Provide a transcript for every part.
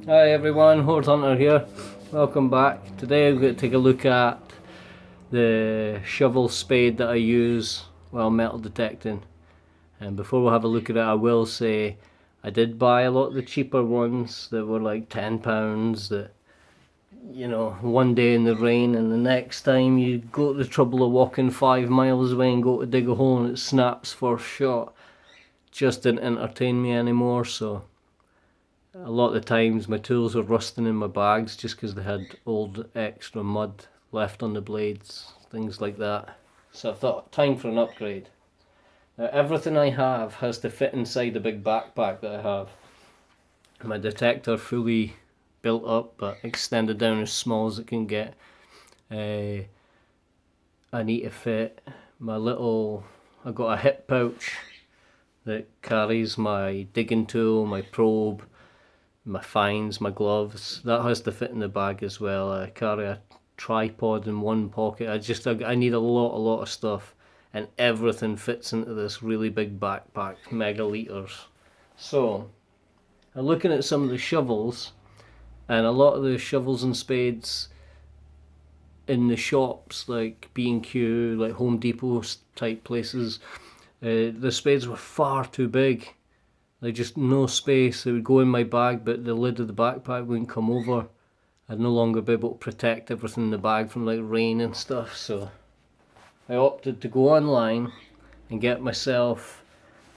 Hi everyone, Horde Hunter here. Welcome back. Today I'm going to take a look at the shovel spade that I use while metal detecting. And before we have a look at it, I will say I did buy a lot of the cheaper ones that were like £10 that, you know, one day in the rain and the next time you go to the trouble of walking 5 miles away and go to dig a hole and it snaps first shot. Just didn't entertain me anymore, so a lot of the times my tools were rusting in my bags just because they had old extra mud left on the blades, things like that. So I thought, time for an upgrade. Now everything I have has to fit inside the big backpack that I have. My detector fully built up but extended down as small as it can get. I need to fit my little, I got a hip pouch that carries my digging tool, my probe, my fines, my gloves. That has to fit in the bag as well. I carry a tripod in one pocket. I need a lot of stuff, and everything fits into this really big backpack, mega liters. So I'm looking at some of the shovels, and a lot of the shovels and spades in the shops like B&Q, like Home Depot type places, the spades were far too big. Like just no space. It would go in my bag, but the lid of the backpack wouldn't come over. I'd no longer be able to protect everything in the bag from like rain and stuff. So I opted to go online and get myself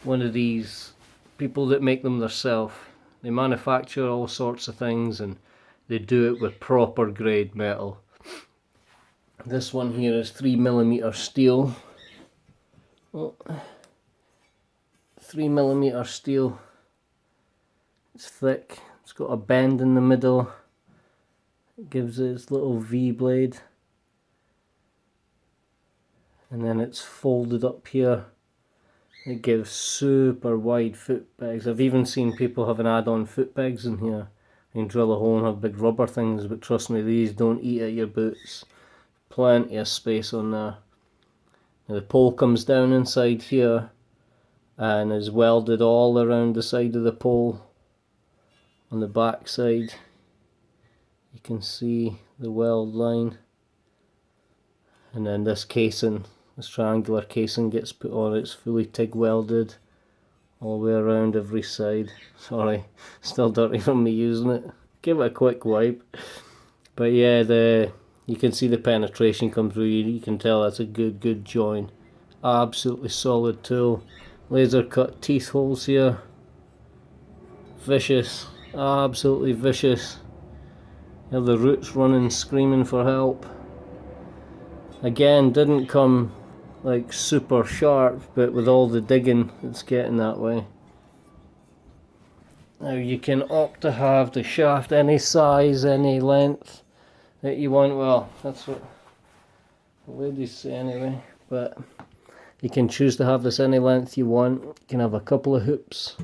one of these people that make them themselves. They manufacture all sorts of things and they do it with proper grade metal. This one here is 3mm steel. Oh. 3mm steel. It's thick, it's got a bend in the middle, it gives it its little V blade, and then it's folded up here. It gives super wide foot pegs. I've even seen people have an add-on foot pegs in here. You can drill a hole and have big rubber things, but trust me, these don't eat at your boots. Plenty of space on there. Now the pole comes down inside here and is welded all around the side of the pole. On the back side you can see the weld line, and then this casing, this triangular casing gets put on. It's fully TIG welded all the way around every side. Sorry, still dirty from me using it. Give it a quick wipe. But yeah, you can see the penetration come through. You can tell that's a good join. Absolutely solid tool. Laser cut teeth holes here. Vicious. Absolutely vicious. You have the roots running, screaming for help. Again, didn't come like super sharp, but with all the digging, it's getting that way. Now you can opt to have the shaft any size, any length that you want. Well, that's what the ladies say anyway, but you can choose to have this any length you want. You can have a couple of hoops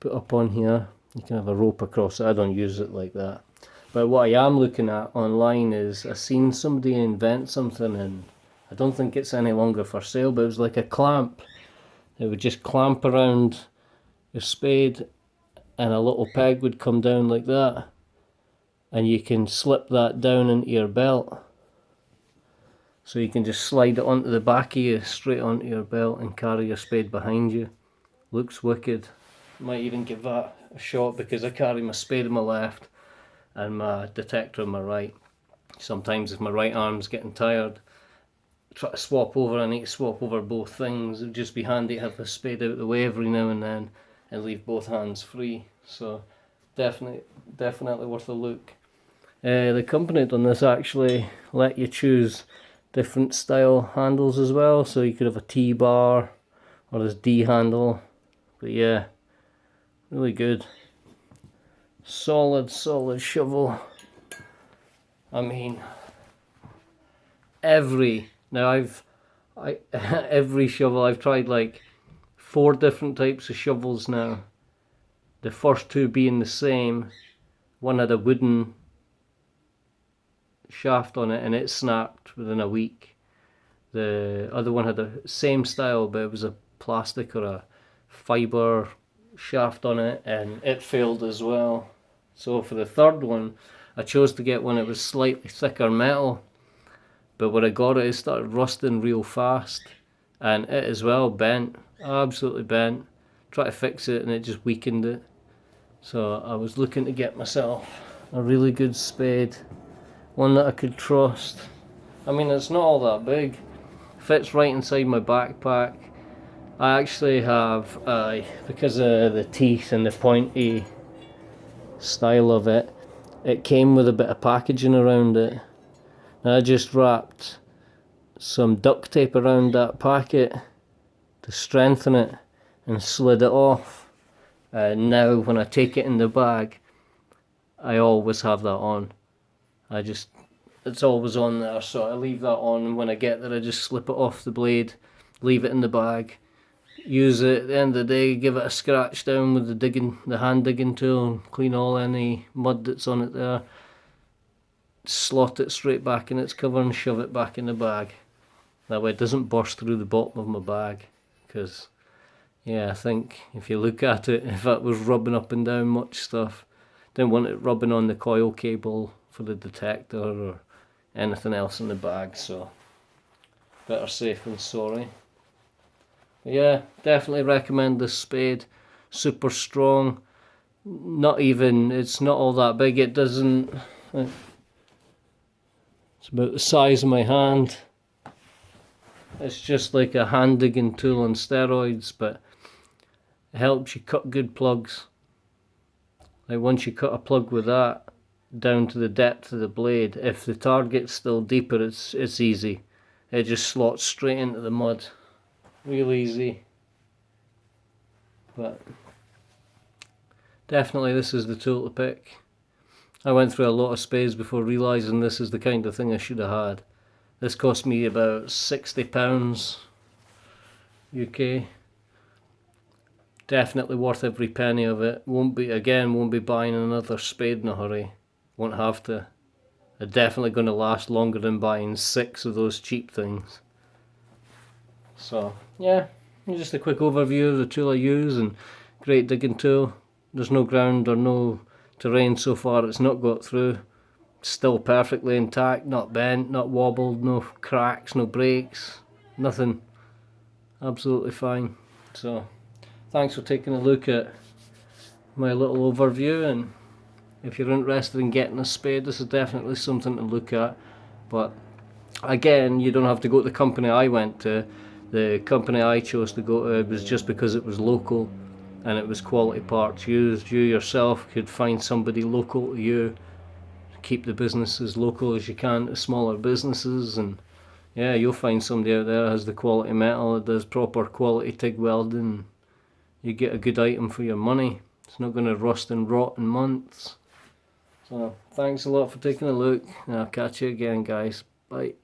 put up on here. You can have a rope across it. I don't use it like that. But what I am looking at online is I've seen somebody invent something, and I don't think it's any longer for sale, but it was like a clamp. It would just clamp around your spade and a little peg would come down like that, and you can slip that down into your belt. So you can just slide it onto the back of you, straight onto your belt, and carry your spade behind you. Looks wicked. Might even give that a shot because I carry my spade in my left and my detector in my right. Sometimes if my right arm's getting tired, try to swap over, I need to swap over both things. It would just be handy to have the spade out of the way every now and then and leave both hands free. So definitely worth a look. The company done this actually let you choose different style handles as well, so you could have a T-bar or this D handle. But yeah, really good. Solid shovel. I mean, every shovel I've tried like 4 different types of shovels now. The first 2 being the same. One had a wooden shaft on it and it snapped within a week. The other one had the same style, but it was a plastic or a fibre shaft on it and it failed as well. So for the third one, I chose to get one that was slightly thicker metal. But when I got it, it started rusting real fast. And it as well bent, absolutely bent. Tried to fix it and it just weakened it. So I was looking to get myself a really good spade. One that I could trust. I mean, it's not all that big. Fits right inside my backpack. I actually have, because of the teeth and the pointy style of it, it came with a bit of packaging around it. And I just wrapped some duct tape around that packet to strengthen it and slid it off. Now when I take it in the bag, I always have that on. It's always on there, so I leave that on, and when I get there I just slip it off the blade, leave it in the bag, use it at the end of the day, give it a scratch down with the hand digging tool and clean all any mud that's on it there, slot it straight back in its cover and shove it back in the bag. That way it doesn't burst through the bottom of my bag, because yeah, I think if you look at it, if that was rubbing up and down much stuff, didn't want it rubbing on the coil cable for the detector or anything else in the bag, so better safe than sorry. But yeah, definitely recommend this spade. Super strong. It's not all that big. It's about the size of my hand. It's just like a hand digging tool on steroids, but it helps you cut good plugs. Like once you cut a plug with that down to the depth of the blade, if the target's still deeper, it's easy. It just slots straight into the mud. Real easy. But definitely this is the tool to pick. I went through a lot of spades before realising this is the kind of thing I should have had. This cost me about £60 UK. Definitely worth every penny of it. Won't be buying another spade in a hurry. Won't have to. They're definitely going to last longer than buying 6 of those cheap things. So yeah, just a quick overview of the tool I use, and great digging tool. There's no ground or no terrain so far it's not got through. Still perfectly intact, not bent, not wobbled, no cracks, no breaks, nothing. Absolutely fine. So thanks for taking a look at my little overview, and if you're interested in getting a spade, this is definitely something to look at. But again, you don't have to go to the company I went to. The company I chose to go to was just because it was local and it was quality parts used. You yourself could find somebody local to you, keep the business as local as you can to smaller businesses, and yeah, you'll find somebody out there that has the quality metal, that does proper quality TIG welding. You get a good item for your money. It's not going to rust and rot in months. So thanks a lot for taking a look, and I'll catch you again, guys. Bye.